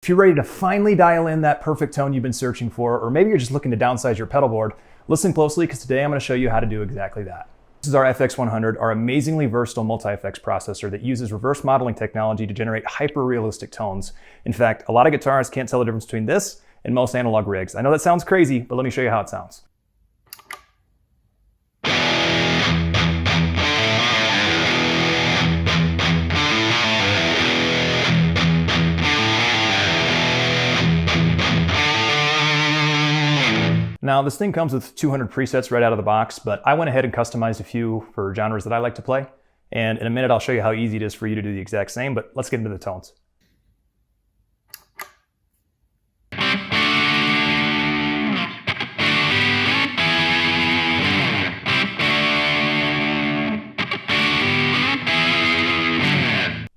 If you're ready to finally dial in that perfect tone you've been searching for, or maybe you're just looking to downsize your pedal board, listen closely because today I'm going to show you how to do exactly that. This is our FX100, our amazingly versatile multi-effects processor that uses reverse modeling technology to generate hyper-realistic tones. In fact, a lot of guitarists can't tell the difference between this and most analog rigs. I know that sounds crazy, but let me show you how it sounds. Now, this thing comes with 200 presets right out of the box, but I went ahead and customized a few for genres that I like to play. And in a minute, I'll show you how easy it is for you to do the exact same, but let's get into the tones.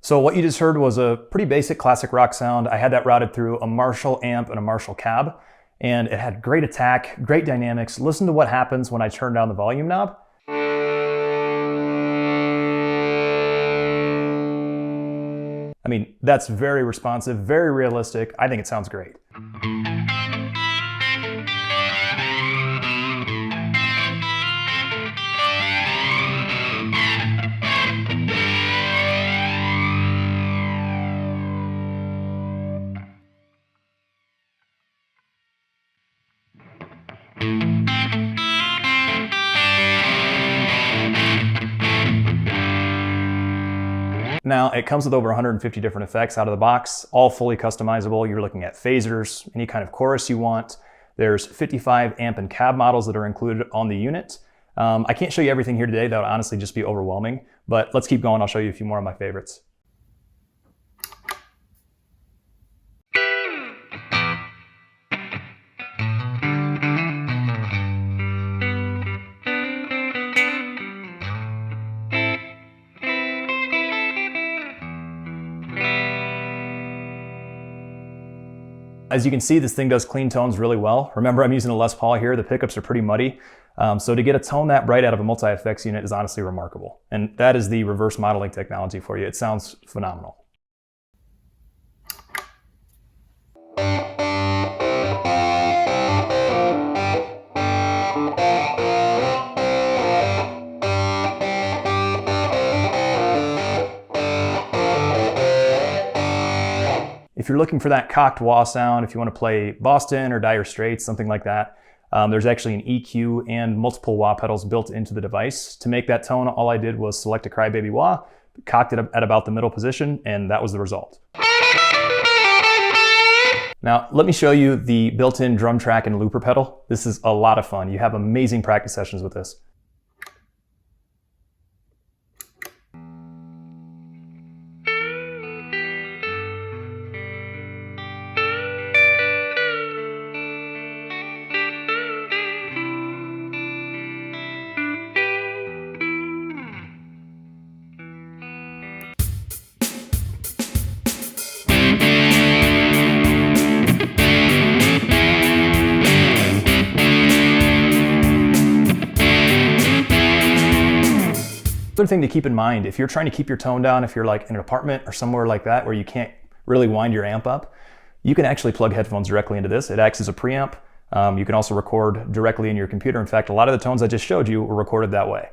So what you just heard was a pretty basic classic rock sound. I had that routed through a Marshall amp and a Marshall cab. And it had great attack, great dynamics. Listen to what happens when I turn down the volume knob. I mean, that's very responsive, very realistic. I think it sounds great. Now, it comes with over 150 different effects out of the box, all fully customizable. You're looking at phasers, any kind of chorus you want. There's 55 amp and cab models that are included on the unit. I can't show you everything here today. That would honestly just be overwhelming, but let's keep going. I'll show you a few more of my favorites. As you can see, this thing does clean tones really well. Remember, I'm using a Les Paul here. The pickups are pretty muddy. So to get a tone that bright out of a multi-effects unit is honestly remarkable. And that is the reverse modeling technology for you. It sounds phenomenal. If you're looking for that cocked wah sound, if you want to play Boston or Dire Straits, something like that, there's actually an EQ and multiple wah pedals built into the device. To make that tone, all I did was select a crybaby wah, cocked it at about the middle position, and that was the result. Now, let me show you the built-in drum track and looper pedal. This is a lot of fun. You have amazing practice sessions with this. Another thing to keep in mind, if you're trying to keep your tone down, if you're like in an apartment or somewhere like that where you can't really wind your amp up, you can actually plug headphones directly into this. It acts as a preamp. You can also record directly in your computer. In fact, a lot of the tones I just showed you were recorded that way.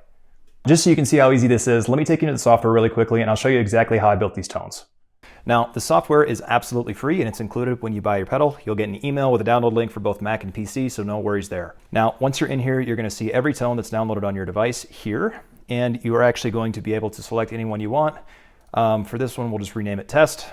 Just so you can see how easy this is, let me take you into the software really quickly and I'll show you exactly how I built these tones. Now, the software is absolutely free and it's included when you buy your pedal. You'll get an email with a download link for both Mac and PC, so no worries there. Now, once you're in here, you're going to see every tone that's downloaded on your device here, and you are actually going to be able to select any one you want. For this one, we'll just rename it Test.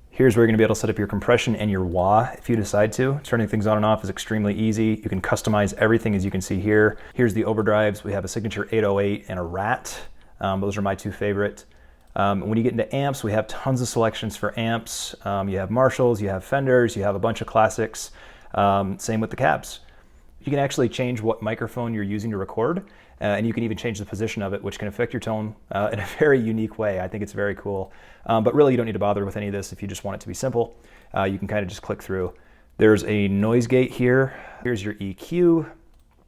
Here's where you're going to be able to set up your compression and your wah if you decide to. Turning things on and off is extremely easy. You can customize everything as you can see here. Here's the overdrives. We have a signature 808 and a Rat. Those are my two favorite. When you get into amps, we have tons of selections for amps. You have Marshalls, you have Fenders, you have a bunch of classics. Same with the cabs. You can actually change what microphone you're using to record, and you can even change the position of it, which can affect your tone in a very unique way. I think it's very cool. But really, you don't need to bother with any of this if you just want it to be simple. You can kind of just click through. There's a noise gate here. Here's your EQ.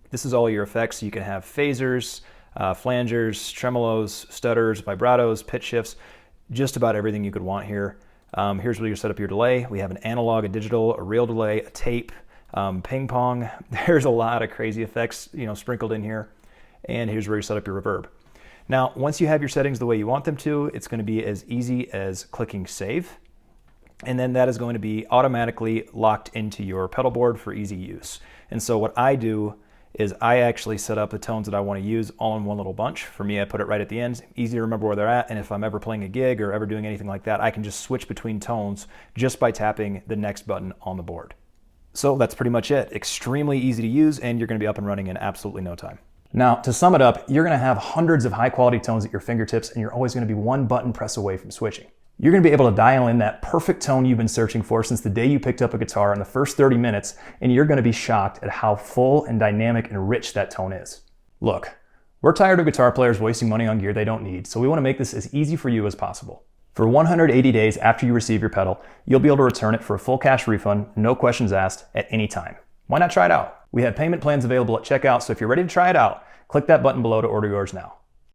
This is all your effects. You can have phasers, flangers, tremolos, stutters, vibratos, pitch shifts. just about everything you could want here. Here's where you set up your delay. We have an analog, a digital, a real delay, a tape, ping pong. There's a lot of crazy effects, sprinkled in here. And here's where you set up your reverb. Now, once you have your settings the way you want them to, it's going to be as easy as clicking save. And then that is going to be automatically locked into your pedal board for easy use. And so what I do is I actually set up the tones that I want to use all in one little bunch. For me, I put it right at the end, easy to remember where they're at, and if I'm ever playing a gig or ever doing anything like that, I can just switch between tones just by tapping the next button on the board. So that's pretty much it. Extremely easy to use, and you're going to be up and running in absolutely no time. Now, to sum it up, you're going to have hundreds of high-quality tones at your fingertips, and you're always going to be one button press away from switching. You're going to be able to dial in that perfect tone you've been searching for since the day you picked up a guitar in the first 30 minutes, and you're going to be shocked at how full and dynamic and rich that tone is. Look, we're tired of guitar players wasting money on gear they don't need, so we want to make this as easy for you as possible. For 180 days after you receive your pedal, you'll be able to return it for a full cash refund, no questions asked, at any time. Why not try it out? We have payment plans available at checkout, so if you're ready to try it out, click that button below to order yours now.